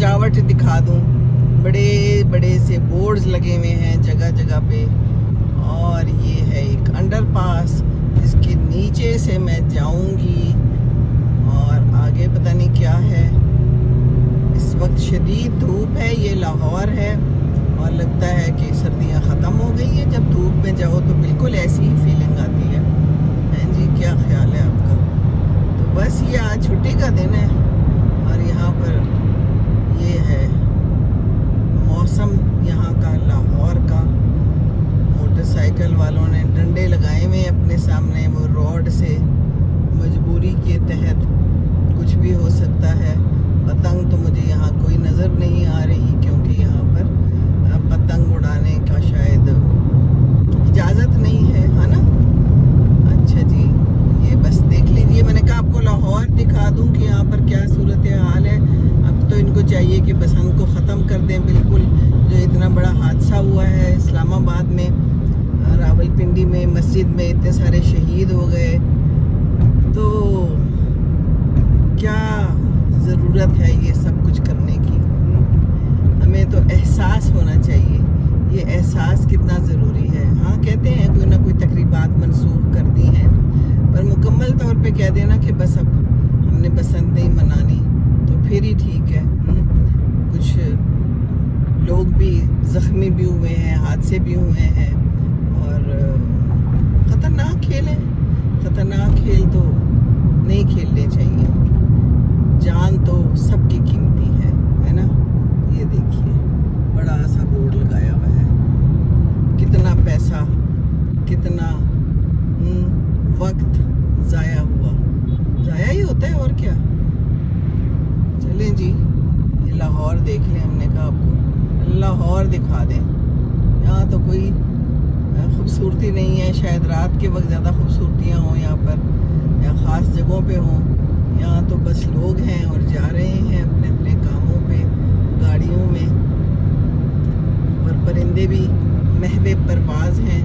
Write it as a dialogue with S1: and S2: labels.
S1: सजावट दिखा दूं। बड़े बड़े से बोर्ड्स लगे हुए हैं जगह जगह पे, और ये है एक अंडरपास जिसके नीचे से मैं जाऊंगी, और आगे पता नहीं क्या है। इस वक्त शदीद धूप है, ये लाहौर है, और लगता है कि सर्दियां ख़त्म हो गई हैं। जब धूप में जाओ तो बिल्कुल ऐसी ही फीलिंग आती है। हैं जी, क्या ख्याल है आपका? तो बस ये आज छुट्टी का दिन है, और यहाँ पर ये है मौसम यहाँ का, लाहौर का। मोटरसाइकिल वालों ने डंडे लगाए हुए अपने सामने, वो रोड से मजबूरी के तहत कुछ भी हो सकता है। पतंग तो मुझे यहाँ कोई नज़र नहीं आ रही, क्योंकि यहाँ पर पतंग उड़ाने का शायद इजाज़त नहीं है ना। अच्छा जी, ये बस देख लीजिए, मैंने कहा आपको लाहौर दिखा दूं कि यहाँ पर क्या सूरत हाल है। अब तो इनको चाहिए कि बसंत को ख़त्म कर दें बिल्कुल। जो इतना बड़ा हादसा हुआ है इस्लामाबाद में, रावलपिंडी में, मस्जिद में इतने सारे शहीद हो गए, तो क्या ज़रूरत है ये सब कुछ करने की? हमें तो एहसास होना चाहिए, ये एहसास कितना ज़रूरी है। हाँ, कहते हैं कोई ना कोई तकरीबात मनसूख कर दी हैं, पर मुकम्मल तौर पे कह देना कि बस अब हमने बसंत नहीं मनानी, तो फिर ही ठीक है। कुछ लोग भी ज़ख्मी भी हुए हैं, हादसे भी हुए हैं, और ख़तरनाक खेल है। ख़तरनाक खेल तो नहीं खेलने चाहिए। जान तो सबकी कीमती है ना। ये देखिए, बड़ा सा बोर्ड लगाया हुआ है। कितना पैसा, कितना वक्त ज़ाया हुआ, ज़ाया ही होता है और क्या। चलें जी, ये लाहौर देख लें। हमने कहा आपको लाहौर दिखा दें। यहाँ तो कोई खूबसूरती नहीं है, शायद रात के वक्त ज़्यादा खूबसूरतियाँ हों यहाँ पर, या ख़ास जगहों पे हों। यहाँ तो बस लोग हैं और जा रहे हैं अपने अपने कामों पे, गाड़ियों में, और परिंदे भी महवे परवाज़ हैं।